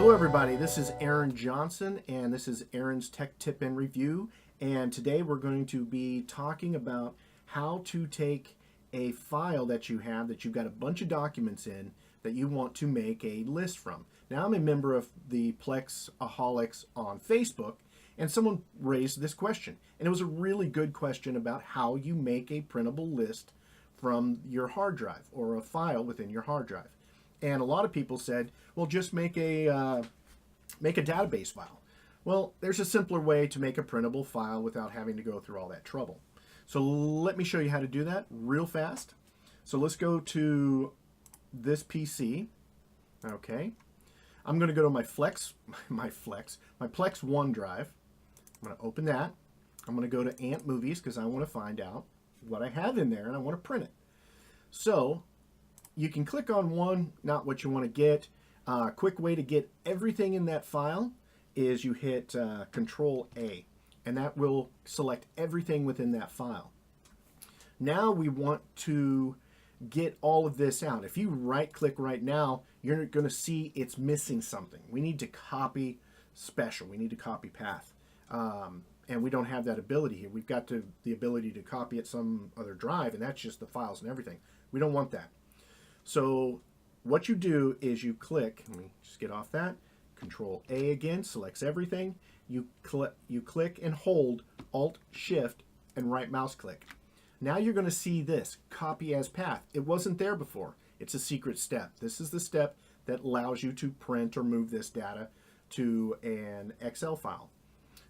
Hello everybody, this is Aaron Johnson and this is Aaron's Tech Tip and Review, and today we're going to be talking about how to take a file that you have that you've got a bunch of documents in that you want to make a list from. Now I'm a member of the Plexaholics on Facebook, and someone raised this question, and it was a really good question about how you make a printable list from your hard drive or a file within your hard drive. And a lot of people said, well, just make a database file. Well, there's a simpler way to make a printable file without having to go through all that trouble. So let me show you how to do that real fast. So let's go to this PC. Okay. I'm going to go to my Plex OneDrive. I'm going to open that. I'm going to go to Ant Movies because I want to find out what I have in there and I want to print it. So you can click on one, not what you want to get. Quick way to get everything in that file is you hit Control A, and that will select everything within that file. Now we want to get all of this out. If you right click right now, you're going to see it's missing something. We need to copy special. We need to copy path. And we don't have that ability here. We've got the ability to copy it some other drive, and that's just the files and everything. We don't want that. So what you do is you click, let me just get off that, Control A again, selects everything. You click and hold Alt Shift and right mouse click. Now you're going to see this, copy as path. It wasn't there before. It's a secret step. This is the step that allows you to print or move this data to an Excel file.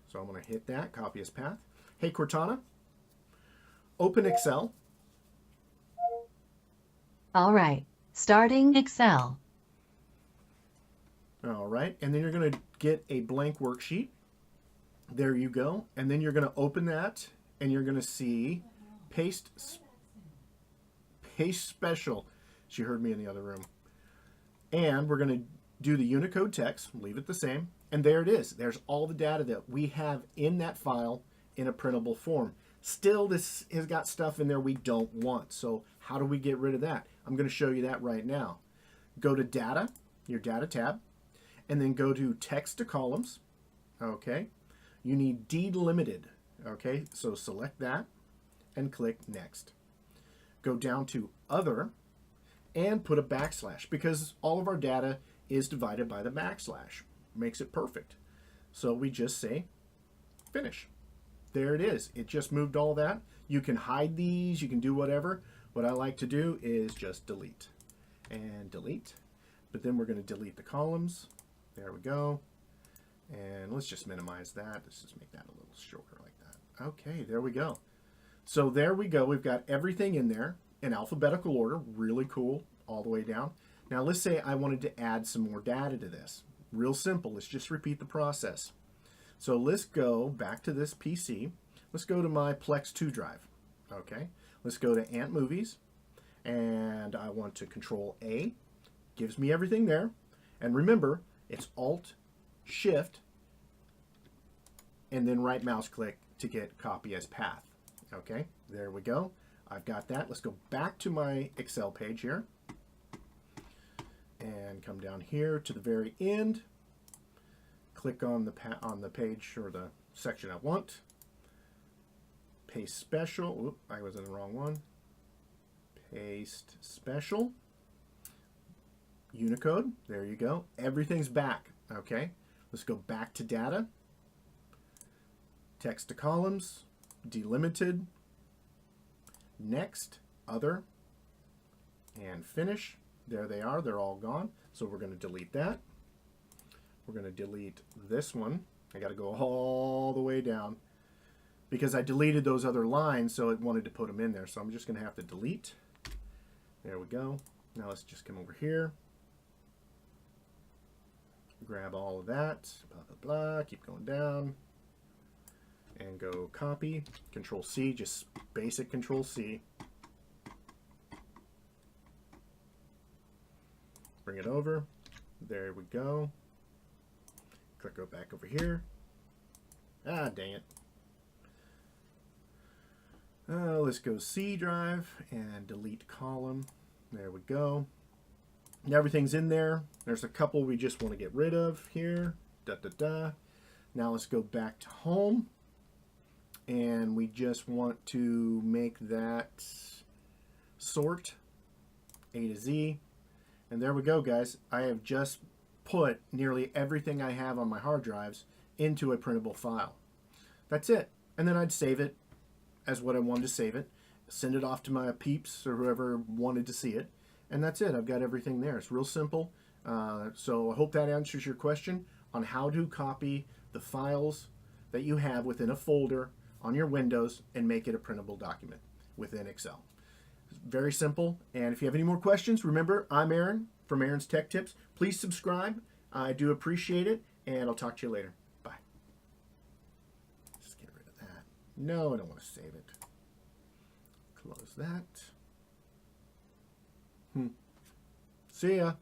So I'm going to hit that, copy as path. Hey Cortana, open Excel. All right, starting Excel. All right, and then you're going to get a blank worksheet. There you go. And then you're going to open that, and you're going to see paste special. She heard me in the other room. And we're going to do the Unicode text, leave it the same, and there it is. There's all the data that we have in that file in a printable form. Still, this has got stuff in there we don't want. So how do we get rid of that? I'm going to show you that right now. Go to Data, your Data tab, and then go to Text to Columns. Okay. You need delimited. Okay. So select that and click Next. Go down to Other and put a backslash because all of our data is divided by the backslash. Makes it perfect. So we just say Finish. There it is. It just moved all that. You can hide these. You can do whatever. What I like to do is just delete and delete. But then we're going to delete the columns. There we go. And let's just minimize that. Let's just make that a little shorter like that. Okay, there we go. So there we go. We've got everything in there in alphabetical order. Really cool all the way down. Now let's say I wanted to add some more data to this. Real simple. Let's just repeat the process. So let's go back to this PC. Let's go to my Plex 2 drive. Okay. Let's go to Ant Movies. And I want to Control A. Gives me everything there. And remember, it's Alt Shift and then right mouse click to get copy as path. Okay. There we go. I've got that. Let's go back to my Excel page here. And come down here to the very end. Click on the page or the section I want. Paste special. Oop, I was in the wrong one. Paste special. Unicode. There you go. Everything's back. Okay. Let's go back to data. Text to columns. Delimited. Next. Other. And finish. There they are. They're all gone. So we're going to delete that. We're going to delete this one. I got to go all the way down because I deleted those other lines, so it wanted to put them in there. So I'm just going to have to delete. There we go. Now let's just come over here. Grab all of that. Blah, blah, blah. Keep going down. And go copy. Control C, just basic Control C. Bring it over. There we go. Click go back over here. Ah, dang it. Let's go C drive and delete column. There we go. And everything's in there. There's a couple we just want to get rid of here. Da, da, da. Now let's go back to home. And we just want to make that sort A to Z. And there we go, guys. I have just put nearly everything I have on my hard drives into a printable file. That's it. And then I'd save it as what I wanted to save it. Send it off to my peeps or whoever wanted to see it. And that's it. I've got everything there. It's real simple. So I hope that answers your question on how to copy the files that you have within a folder on your Windows and make it a printable document within Excel. Very simple. And if you have any more questions, remember, I'm Aaron from Aaron's Tech Tips. Please subscribe. I do appreciate it. And I'll talk to you later. Bye. Just get rid of that. No, I don't want to save it. Close that. See ya.